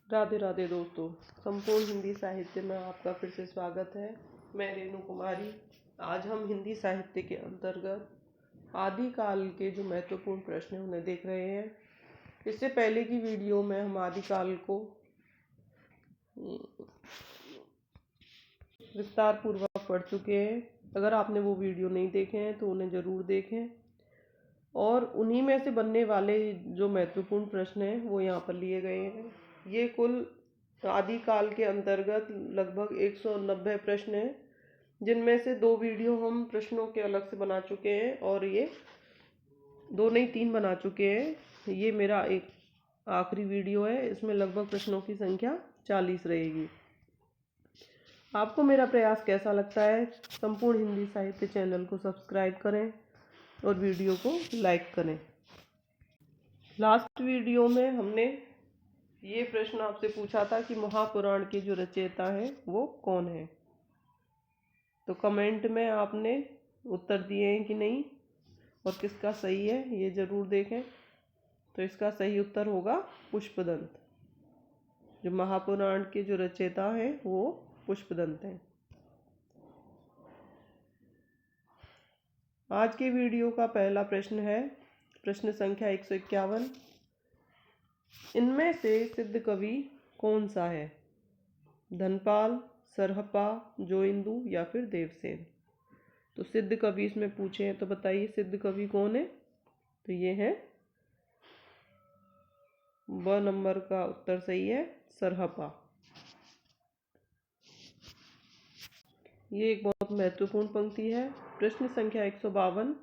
राधे राधे दोस्तों, संपूर्ण हिंदी साहित्य में आपका फिर से स्वागत है। मैं रेणु कुमारी। आज हम हिंदी साहित्य के अंतर्गत आदिकाल के जो महत्वपूर्ण प्रश्न हैं उन्हें देख रहे हैं। इससे पहले की वीडियो में हम आदिकाल को विस्तार पूर्वक पढ़ चुके हैं। अगर आपने वो वीडियो नहीं देखे हैं तो उन्हें ज़रूर देखें और उन्हीं में से बनने वाले जो महत्वपूर्ण प्रश्न हैं वो यहाँ पर लिए गए हैं। ये कुल आदिकाल के अंतर्गत लगभग 190 प्रश्न हैं, जिनमें से 2 वीडियो हम प्रश्नों के अलग से बना चुके हैं और ये 2 नहीं 3 बना चुके हैं। ये मेरा एक आखिरी वीडियो है। इसमें लगभग प्रश्नों की संख्या 40 रहेगी। आपको मेरा प्रयास कैसा लगता है? संपूर्ण हिंदी साहित्य चैनल को सब्सक्राइब करें और वीडियो को लाइक करें। लास्ट वीडियो में हमने ये प्रश्न आपसे पूछा था कि महापुराण के जो रचयिता हैं वो कौन है। तो कमेंट में आपने उत्तर दिए हैं कि नहीं और किसका सही है ये ज़रूर देखें। तो इसका सही उत्तर होगा पुष्पदंत। जो महापुराण के जो रचयिता हैं वो पुष्पदंत हैं। आज के वीडियो का पहला प्रश्न है प्रश्न संख्या 151। इनमें से सिद्ध कवि कौन सा है? धनपाल, सरहपा, जोइंदू या फिर देवसेन? तो सिद्ध कवि इसमें पूछे हैं, तो बताइए सिद्ध कवि कौन है? तो ये है ब नंबर का उत्तर सही है, सरहपा। ये एक बहुत महत्वपूर्ण पंक्ति है। प्रश्न संख्या 152।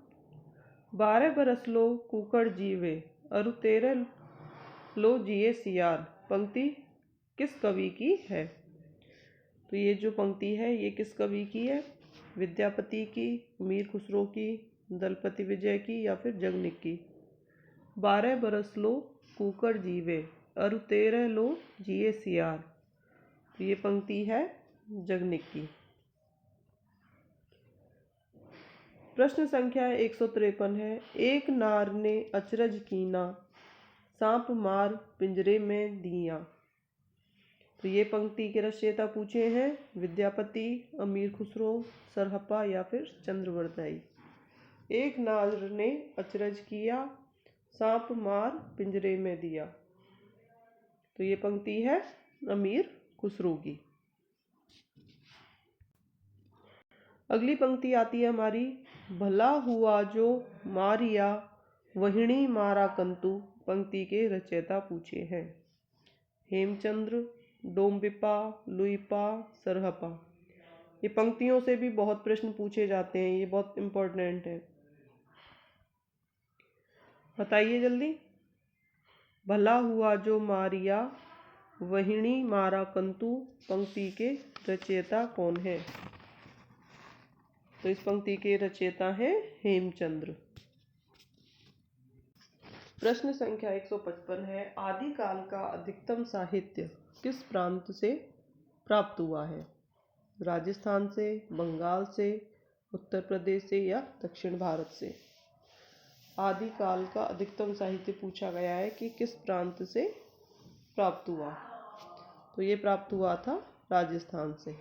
12 बरस लो कुकड़ जीवे अरु 13 लो जिए सियार पंक्ति किस कवि की है? तो ये जो पंक्ति है ये किस कवि की है? विद्यापति की, मीर खुसरो की, दलपति विजय की या फिर जगनिक की? 12 बरस लो कुकड़ जीवे अरु 13 लो जिए सियार। तो ये पंक्ति है जगनिक की। प्रश्न संख्या 153 है। एक नार ने अचरज कीना सांप मार पिंजरे में दिया। तो ये पंक्ति के रचयिता पूछे हैं विद्यापति, अमीर खुसरो, सरहपा या फिर चंद्रवरदाई। एक नार ने अचरज किया, सांप मार पिंजरे में दिया। तो ये पंक्ति है अमीर खुसरो की। अगली पंक्ति आती है हमारी, भला हुआ जो मारिया वहिणी मारा कंतु पंक्ति के रचयिता पूछे हैं हेमचंद्र, डोम्बिपा, लुइपा, सरहपा। ये पंक्तियों से भी बहुत प्रश्न पूछे जाते हैं, ये बहुत इम्पोर्टेंट है। बताइए जल्दी। भला हुआ जो मारिया वहिणी मारा कंतु पंक्ति के रचयिता कौन है? तो इस पंक्ति के रचयिता हैं हेमचंद्र। प्रश्न संख्या 155 है। आदिकाल का अधिकतम साहित्य किस प्रांत से प्राप्त हुआ है? राजस्थान से, बंगाल से, उत्तर प्रदेश से या दक्षिण भारत से? आदिकाल का अधिकतम साहित्य पूछा गया है कि किस प्रांत से प्राप्त हुआ। तो ये प्राप्त हुआ था राजस्थान से।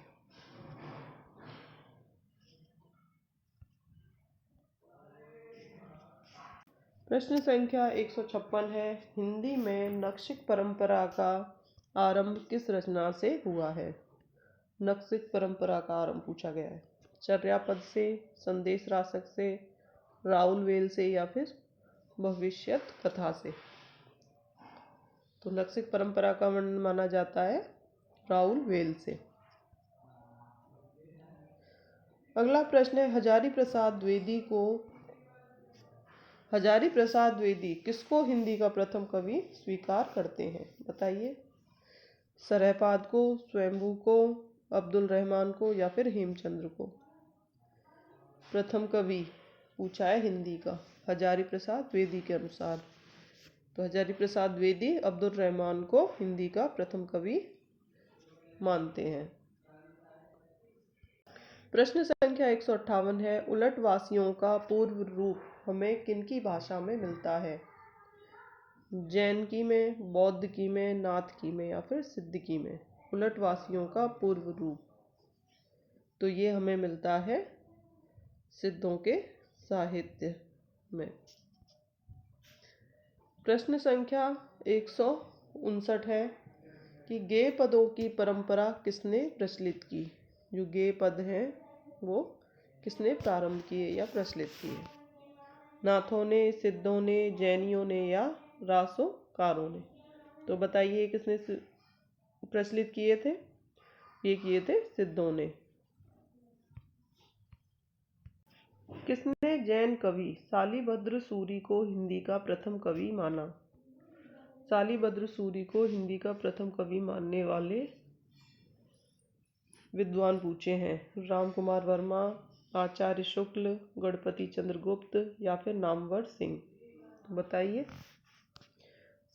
प्रश्न संख्या 156 है। हिंदी में नक्शिक परंपरा का आरंभ किस रचना से हुआ है? नक्शिक परंपरा का आरंभ पूछा गया है चर्यापद से, संदेश रासक से, राउल वेल से या फिर भविष्यत कथा से? तो नक्शिक परंपरा का वर्णन माना जाता है राउल वेल से। अगला प्रश्न है। हजारी प्रसाद द्विवेदी किसको हिंदी का प्रथम कवि स्वीकार करते हैं? बताइए। सरहपाद को, स्वयंभू को, अब्दुल रहमान को या फिर हेमचंद्र को? प्रथम कवि पूछा है हिंदी का हजारी प्रसाद द्विवेदी के अनुसार। तो हजारी प्रसाद द्विवेदी अब्दुल रहमान को हिंदी का प्रथम कवि मानते हैं। प्रश्न संख्या 158 है। उलटवासियों का पूर्व रूप हमें किनकी भाषा में मिलता है? जैन की में, बौद्ध की में, नाथ की में या फिर सिद्ध की में, उलटवासियों का पूर्व रूप। तो ये हमें मिलता है सिद्धों के साहित्य में। प्रश्न संख्या 159 है कि गेय पदों की परंपरा किसने प्रचलित की। जो गेय पद हैं वो किसने प्रारंभ किए या प्रचलित किए। नाथों ने, सिद्धों ने, जैनियों ने या रासोकारों ने। तो बताइए किसने प्रचलित किए थे। ये किए थे सिद्धों ने। किसने जैन कवि शालिभद्र सूरि को हिंदी का प्रथम कवि माना। शालिभद्र सूरि को हिंदी का प्रथम कवि मानने वाले विद्वान पूछे हैं। राम कुमार वर्मा, आचार्य शुक्ल, गणपति चंद्र गुप्त या फिर नामवर सिंह। तो बताइए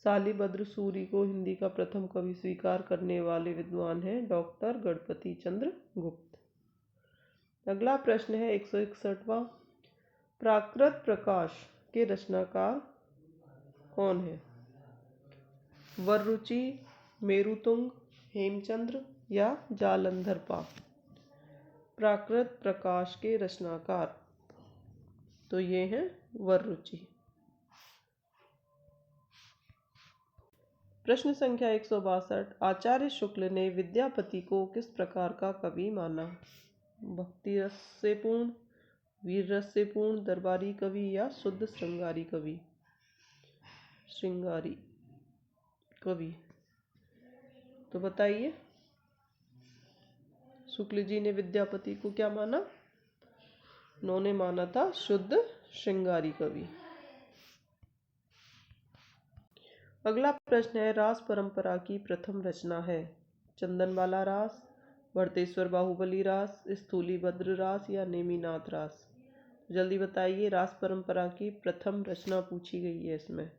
शालिभद्र सूरि को हिंदी का प्रथम कवि स्वीकार करने वाले विद्वान हैं डॉक्टर गणपति चंद्र गुप्त। अगला प्रश्न है 161वां। प्राकृत प्रकाश के रचनाकार कौन है। वररुचि, मेरुतुंग, हेमचंद्र या जालंधर पा। प्राकृत प्रकाश के रचनाकार तो ये हैं वररुचि। प्रश्न संख्या 162। आचार्य शुक्ल ने विद्यापति को किस प्रकार का कवि माना। भक्ति रस से पूर्ण, वीर रस से पूर्ण, दरबारी कवि या शुद्ध श्रृंगारी कवि। श्रृंगारी कवि। तो बताइए शुक्ल जी ने विद्यापति को क्या माना। उन्होंने माना था शुद्ध श्रृंगारी कवि। अगला प्रश्न है रास परंपरा की प्रथम रचना है। चंदनबाला रास, भरतेश्वर बाहुबली रास, स्थूलीभद्र रास या नेमिनाथ रास। जल्दी बताइए रास परंपरा की प्रथम रचना पूछी गई है इसमें।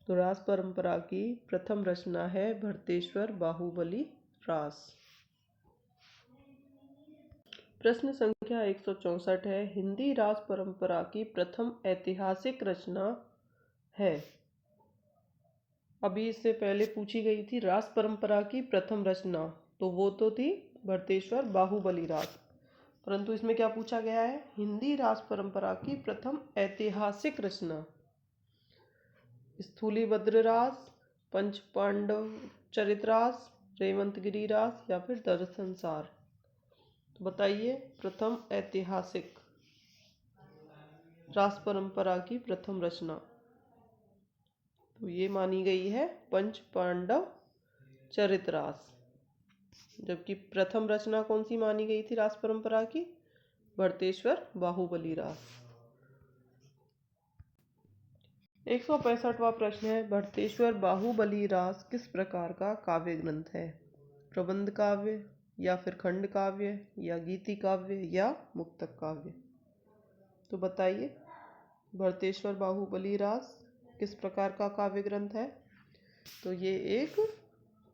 तो रास परंपरा की प्रथम रचना है भरतेश्वर बाहुबली रास। प्रश्न संख्या 164 है हिंदी रास परंपरा की प्रथम ऐतिहासिक रचना है। अभी इससे पहले पूछी गई थी रास परंपरा की प्रथम रचना, तो वो तो थी भरतेश्वर बाहुबली रास। परंतु इसमें क्या पूछा गया है हिंदी रास परंपरा की प्रथम ऐतिहासिक रचना। स्थूलीभद्र रास, पंच पांडव चरित रास, रेवंतगिरी रास या फिर दर्शन सार। तो बताइए प्रथम ऐतिहासिक रास परंपरा की प्रथम रचना तो ये मानी गई है पंच पांडव चरित रास। जबकि प्रथम रचना कौन सी मानी गई थी रास परंपरा की भरतेश्वर बाहुबली रास। 165वां प्रश्न है भरतेश्वर बाहुबली रास किस प्रकार का काव्य ग्रंथ है। प्रबंध काव्य या फिर खंड काव्य या गीति काव्य या मुक्तक काव्य। तो बताइए भरतेश्वर बाहुबली रास किस प्रकार का काव्य ग्रंथ है। तो ये एक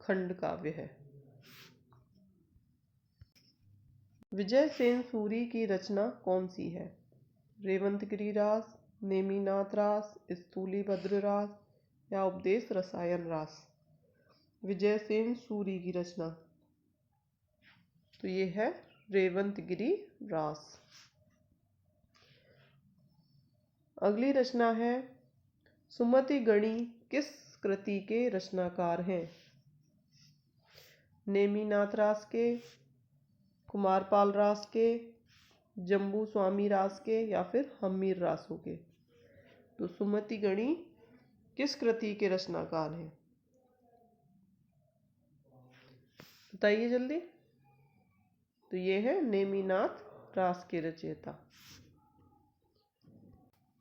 खंड काव्य है। विजय सेन सूरि की रचना कौन सी है। रेवंतगिरी रास, नेमिनाथ रास, स्थूलीभद्र रास या उपदेश रसायन रास। विजय सेन सूरि की रचना तो ये है रेवंतगिरी रास। अगली रचना है सुमति गणी किस कृति के रचनाकार हैं। नेमिनाथ रास के, कुमारपाल रास के, जम्बू स्वामी रास के या फिर हम्मीर रासों के। तो सुमति गणी किस कृति के रचनाकार हैं बताइए जल्दी। तो ये है नेमिनाथ रास के रचयिता।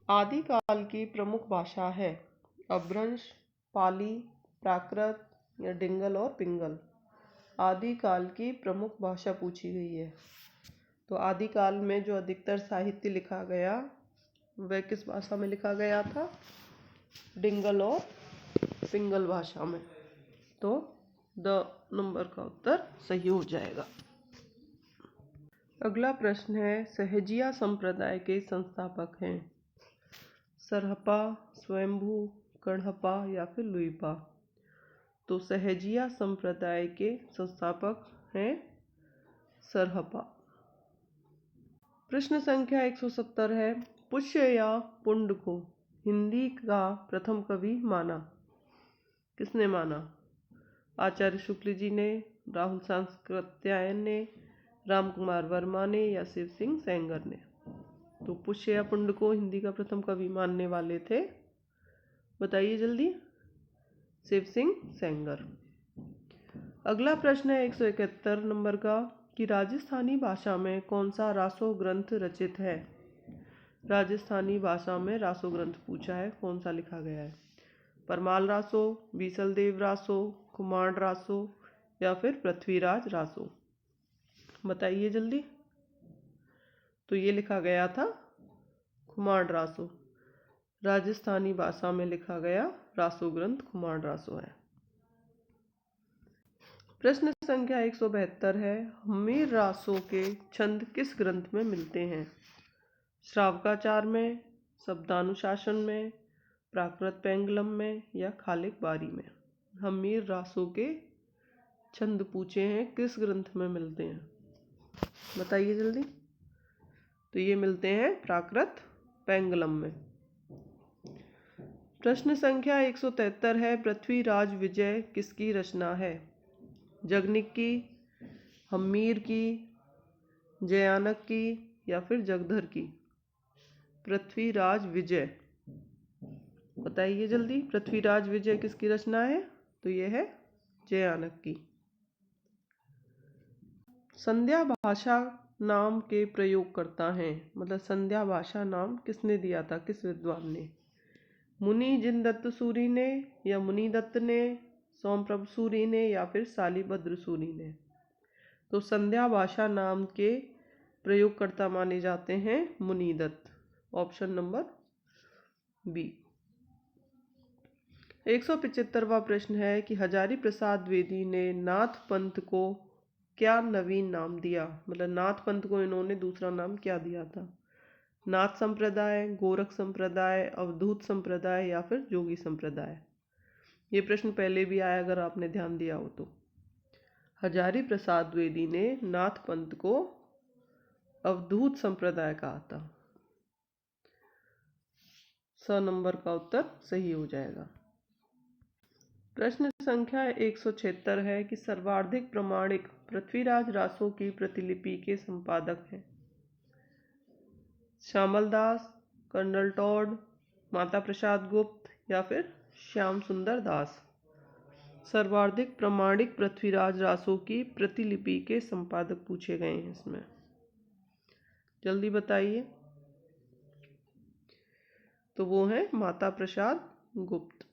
आदिकाल की प्रमुख भाषा है अपभ्रंश, पाली, प्राकृत या डिंगल और पिंगल। आदिकाल की प्रमुख भाषा पूछी गई है। तो आदिकाल में जो अधिकतर साहित्य लिखा गया वह किस भाषा में लिखा गया था डिंगल और पिंगल भाषा में। तो द नंबर का उत्तर सही हो जाएगा। अगला प्रश्न है सहजिया संप्रदाय के संस्थापक हैं। सरहपा, स्वयंभू, कणहप्पा या फिर लुइपा। तो सहजिया संप्रदाय के संस्थापक हैं सरहपा। प्रश्न संख्या 170 है, पुष्य या पुंड को हिंदी का प्रथम कवि माना? किसने माना? आचार्य शुक्ल जी ने, राहुल सांकृत्यायन ने, राम कुमार वर्मा ने या शिव सिंह सेंगर ने? तो पुष्य या पुंड को हिंदी का प्रथम कवि मानने वाले थे, बताइए जल्दी, शिव सिंह सेंगर। अगला प्रश्न है 171 नंबर का कि राजस्थानी भाषा में कौन सा रासो ग्रंथ रचित है? राजस्थानी भाषा में रासो ग्रंथ पूछा है, कौन सा लिखा गया है? परमाल रासो, बीसल देव रासो, कुमार रासो या फिर पृथ्वीराज रासो? बताइए जल्दी। तो ये लिखा गया था कुमार रासो। राजस्थानी भाषा में लिखा गया रासो ग्रंथ कुमार रासो है। प्रश्न संख्या 172 है, हम्मीर रासो के छंद किस ग्रंथ में मिलते हैं? श्रावकाचार में, शब्दानुशासन में, प्राकृत पेंगलम में या खालिक बारी में? हम्मीर रासो के छंद पूछे हैं, किस ग्रंथ में मिलते हैं? बताइए जल्दी। तो ये मिलते हैं प्राकृत पेंगलम में। प्रश्न संख्या 173 है, पृथ्वीराज विजय किसकी रचना है? जगनिक की, हम्मीर की, जयानक की या फिर जगधर की? पृथ्वीराज विजय, बताइए जल्दी, पृथ्वीराज विजय किसकी रचना है? तो यह है जयानक की। संध्या भाषा नाम के प्रयोग करता है, मतलब संध्या भाषा नाम किसने दिया था, किस विद्वान ने? मुनि जिन दत्त सूरी ने या मुनि दत्त ने, सोमप्रभ सूरी ने या फिर शालिभद्र सूरी ने? तो संध्या भाषा नाम के प्रयोगकर्ता माने जाते हैं Muni Datt. Option number B. 175वां प्रश्न है कि हजारी प्रसाद द्विवेदी ने नाथ पंथ को क्या नवीन नाम दिया? मतलब नाथ पंथ को इन्होंने दूसरा नाम क्या दिया था? नाथ संप्रदाय, गोरख संप्रदाय, अवधूत संप्रदाय या फिर जोगी संप्रदाय? ये प्रश्न पहले भी आया अगर आपने ध्यान दिया हो तो। हजारी प्रसाद द्विवेदी ने नाथ पंथ को अवधूत संप्रदाय कहा था। 100 नंबर का उत्तर सही हो जाएगा। प्रश्न संख्या 176 है कि सर्वाधिक प्रमाणिक पृथ्वीराज रासो की प्रतिलिपि के संपादक हैं? श्यामल दास, कर्नल टॉड, माता प्रसाद गुप्त या फिर श्याम सुंदर दास? सर्वाधिक प्रमाणिक पृथ्वीराज रासो की प्रतिलिपि के संपादक पूछे गए हैं इसमें, जल्दी बताइए। तो वो है माता प्रसाद गुप्त।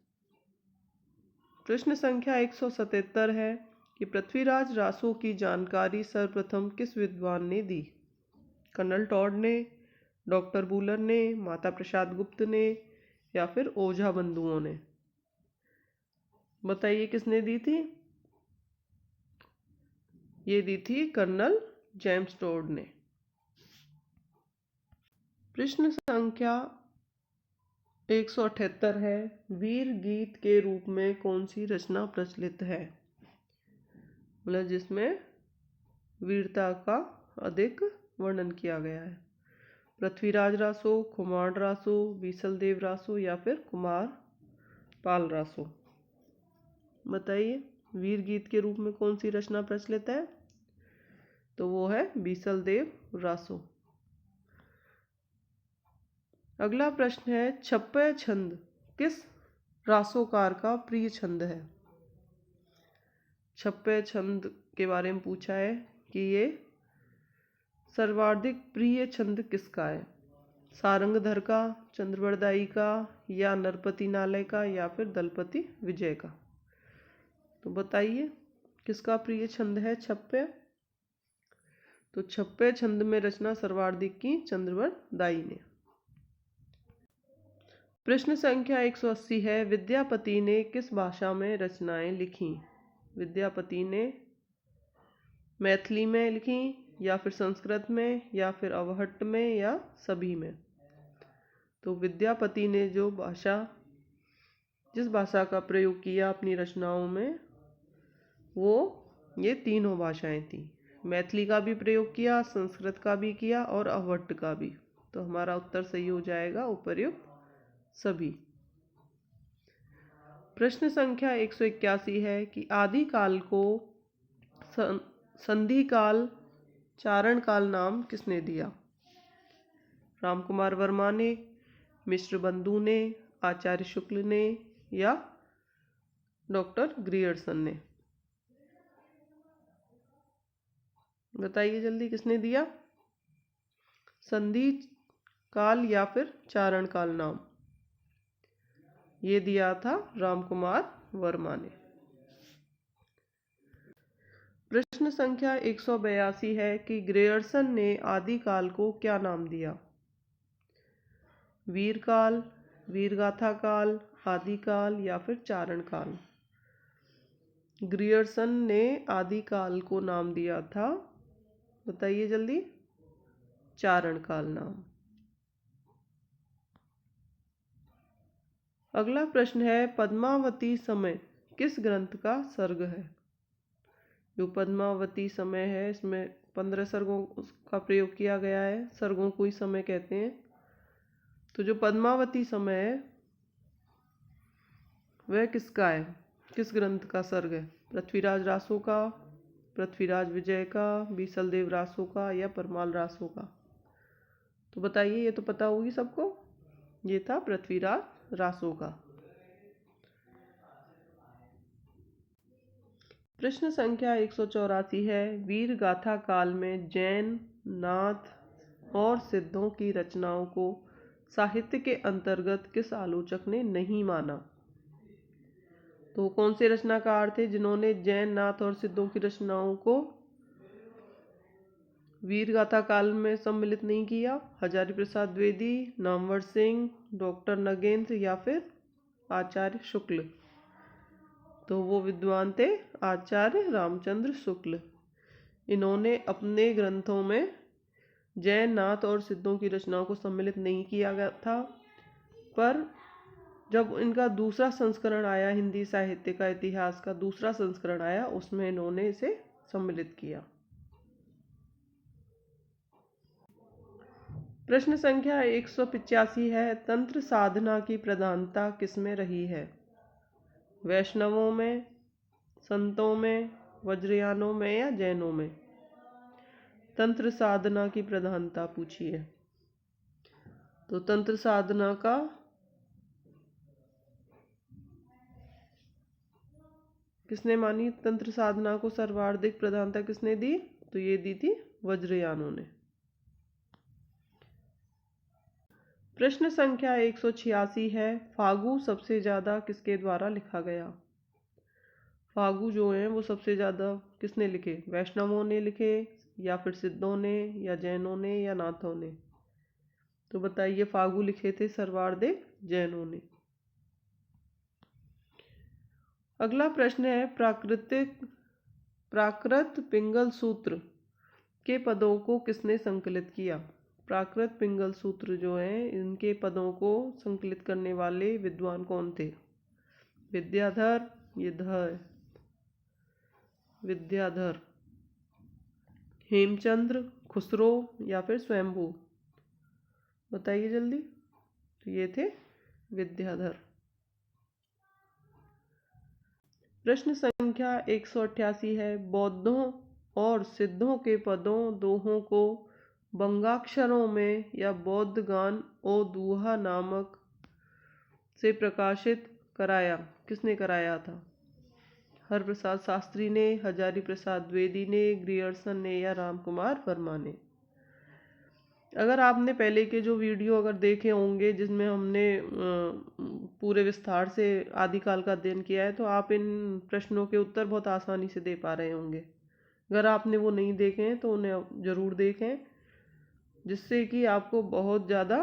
प्रश्न संख्या 177 है कि पृथ्वीराज रासो की जानकारी सर्वप्रथम किस विद्वान ने दी? कर्नल टॉड ने, डॉक्टर बूलर ने, माता प्रसाद गुप्त ने या फिर ओझा बंधुओं ने? बताइए किसने दी थी? ये दी थी कर्नल जेम्स टॉड ने। प्रश्न संख्या 178 है, वीर गीत के रूप में कौन सी रचना प्रचलित है? मतलब जिसमें वीरता का अधिक वर्णन किया गया है। पृथ्वीराज रासो, कुमार रासो, बीसल देव रासो या फिर कुमार पाल रासो? बताइए, वीर गीत के रूप में कौन सी रचना प्रचलित है? तो वो है बीसल देव रासो। अगला प्रश्न है, छप्पय छंद किस रासोकार का प्रिय छंद है? छप्पय छंद के बारे में पूछा है कि ये सर्वाधिक प्रिय छंद किसका है? सारंगधर का, चंद्रवरदाई का या नरपति नालय का या फिर दलपति विजय का? तो बताइए किसका प्रिय छंद है छप्पय? तो छप्पय छंद में रचना सर्वाधिक की चंद्रवरदाई ने। प्रश्न संख्या 180 है, विद्यापति ने किस भाषा में रचनाएं लिखी? विद्यापति ने मैथिली में लिखी या फिर संस्कृत में या फिर अवहट्ट में या सभी में? तो विद्यापति ने जो भाषा जिस भाषा का प्रयोग किया अपनी रचनाओं में वो ये तीनों भाषाएं थी। मैथिली का भी प्रयोग किया, संस्कृत का भी किया और अवट्ट का भी। तो हमारा उत्तर सही हो जाएगा उपर्युक्त सभी। प्रश्न संख्या 181 है कि आदि काल को संधि काल, चारण काल नाम किसने दिया? रामकुमार वर्मा ने, मिश्र बंधु ने, आचार्य शुक्ल ने या डॉक्टर ग्रियर्सन ने? बताइए जल्दी, किसने दिया संधि काल या फिर चारण काल नाम? ये दिया था रामकुमार वर्मा ने। प्रश्न संख्या 182 है कि ग्रियर्सन ने आदि काल को क्या नाम दिया? वीर काल, वीरगाथा काल, आदि काल या फिर चारण काल? ग्रियर्सन ने आदि काल को नाम दिया था, बताइए जल्दी, चारण काल नाम। अगला प्रश्न है पद्मावती समय किस ग्रंथ का सर्ग है? जो पद्मावती समय है इसमें 15 सर्गों का प्रयोग किया गया है। सर्गों को ही समय कहते हैं। तो जो पद्मावती समय है वह किसका है, किस ग्रंथ का सर्ग है? पृथ्वीराज रासो का, पृथ्वीराज विजय का, बीसलदेव रासो का या परमाल रासो का? तो बताइए, ये तो पता होगी सबको, ये था पृथ्वीराज रासो का। प्रश्न संख्या 184 है वीर गाथा काल में जैन, नाथ और सिद्धों की रचनाओं को साहित्य के अंतर्गत किस आलोचक ने नहीं माना? तो कौन से रचनाकार थे जिन्होंने जैन, नाथ और सिद्धों की रचनाओं को वीर गाथा काल में सम्मिलित नहीं किया? हजारी प्रसाद द्विवेदी, नामवर सिंह, डॉक्टर नगेंद्र या फिर आचार्य शुक्ल? तो वो विद्वान थे आचार्य रामचंद्र शुक्ल। इन्होंने अपने ग्रंथों में जैन, नाथ और सिद्धों की रचनाओं को सम्मिलित नहीं किया गया था, पर जब इनका दूसरा संस्करण आया, हिंदी साहित्य का इतिहास का दूसरा संस्करण आया, उसमें इन्होंने इसे सम्मिलित किया। प्रश्न संख्या 185 है तंत्र साधना की प्रधानता किसमें रही है? वैष्णवों में, संतों में, वज्रयानों में या जैनों में? तंत्र साधना की प्रधानता पूछी है। तो तंत्र साधना का किसने मानी? तंत्र साधना को सर्वाधिक प्रधानता किसने दी? तो ये दी थी वज्रयानों ने। प्रश्न संख्या 186 है फागु सबसे ज्यादा किसके द्वारा लिखा गया? फागु जो है वो सबसे ज्यादा किसने लिखे? वैष्णवों ने लिखे या फिर सिद्धों ने या जैनों ने या नाथों ने? तो बताइए, फागु लिखे थे सर्वाधिक जैनों ने। अगला प्रश्न है प्राकृत पिंगल सूत्र के पदों को किसने संकलित किया? प्राकृत पिंगल सूत्र जो है इनके पदों को संकलित करने वाले विद्वान कौन थे? विद्याधर, ये ध विद्याधर, हेमचंद्र, खुसरो या फिर स्वयंभू? बताइए जल्दी। तो ये थे विद्याधर। प्रश्न संख्या 188 है बौद्धों और सिद्धों के पदों दोहों को बंगाक्षरों में या बौद्ध गान ओ दूहा नामक से प्रकाशित कराया, किसने कराया था? हरप्रसाद शास्त्री ने, हजारी प्रसाद द्विवेदी ने, ग्रियर्सन ने या रामकुमार वर्मा ने? अगर आपने पहले के जो वीडियो अगर देखे होंगे जिसमें हमने पूरे विस्तार से आदिकाल का अध्ययन किया है, तो आप इन प्रश्नों के उत्तर बहुत आसानी से दे पा रहे होंगे। अगर आपने वो नहीं देखे हैं तो उन्हें ज़रूर देखें, जिससे कि आपको बहुत ज़्यादा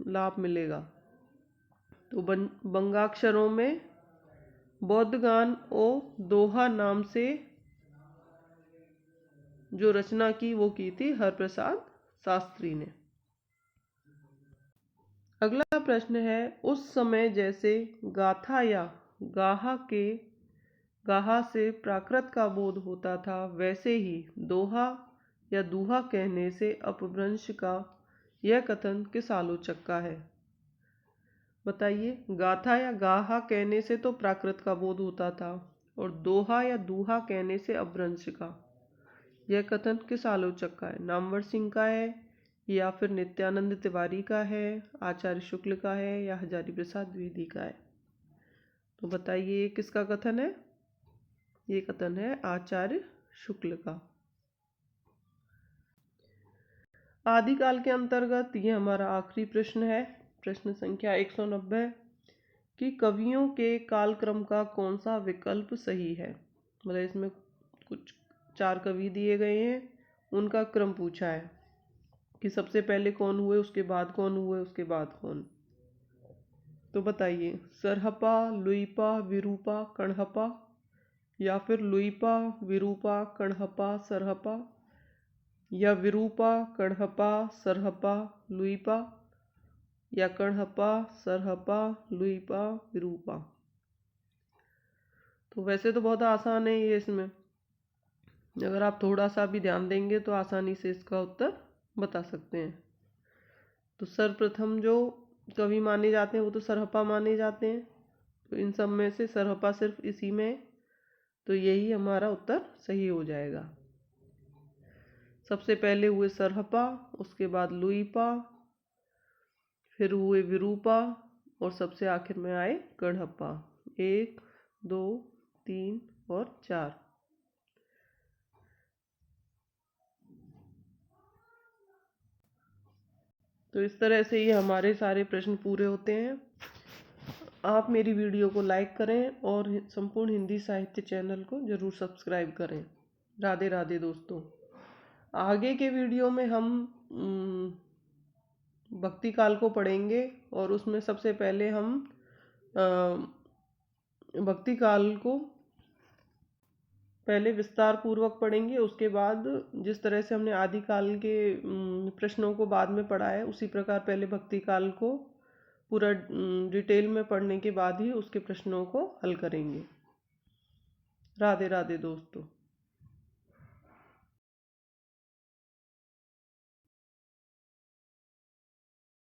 लाभ मिलेगा। तो बंगाक्षरों में बौद्ध गान ओ दोहा नाम से जो रचना की वो की थी हरप्रसाद शास्त्री ने। अगला प्रश्न है उस समय जैसे गाथा या गाहा से प्राकृत का बोध होता था, वैसे ही दोहा या दूहा कहने से अपभ्रंश का यह कथन किस आलोचक का है? बताइए। गाथा या गाहा कहने से तो प्राकृत का बोध होता था, और दोहा या दूहा कहने से अपभ्रंश का। यह कथन किस आलोचक का है? नामवर सिंह का है, या फिर नित्यानंद तिवारी का है, आचार्य शुक्ल का है, या हजारी प्रसाद द्विवेदी का है? तो बताइए किसका कथन है? ये कथन है आचार्य शुक्ल का। आदिकाल के अंतर्गत ये हमारा आखिरी प्रश्न है, प्रश्न संख्या 190, कि कवियों के कालक्रम का कौन सा विकल्प सही है? मतलब इसमें कुछ 4 कवि दिए गए हैं, उनका क्रम पूछा है कि सबसे पहले कौन हुए, उसके बाद कौन हुए, उसके बाद कौन। तो बताइए, सरहपा, लुइपा, विरूपा, कणहपा, या फिर लुइपा, विरूपा, कणहपा, सरहपा, या विरूपा, कणहपा, सरहपा, लुइपा, या कणहपा, सरहपा, लुइपा, विरूपा। तो वैसे तो बहुत आसान है ये, इसमें अगर आप थोड़ा सा भी ध्यान देंगे तो आसानी से इसका उत्तर बता सकते हैं। तो सर्वप्रथम जो कवि माने जाते हैं वो तो सरहपा माने जाते हैं, तो इन सब में से सरहपा सिर्फ इसी में, तो यही हमारा उत्तर सही हो जाएगा। सबसे पहले हुए सरहपा, उसके बाद लुइपा, फिर हुए विरूपा, और सबसे आखिर में आए कणहपा। 1, 2, 3 और 4। तो इस तरह से ये हमारे सारे प्रश्न पूरे होते हैं। आप मेरी वीडियो को लाइक करें और संपूर्ण हिंदी साहित्य चैनल को जरूर सब्सक्राइब करें। राधे राधे दोस्तों। आगे के वीडियो में हम भक्ति काल को पढ़ेंगे, और उसमें सबसे पहले हम भक्ति काल को पहले विस्तार पूर्वक पढ़ेंगे। उसके बाद जिस तरह से हमने आदिकाल के प्रश्नों को बाद में पढ़ा है, उसी प्रकार पहले भक्ति काल को पूरा डिटेल में पढ़ने के बाद ही उसके प्रश्नों को हल करेंगे। राधे राधे दोस्तों।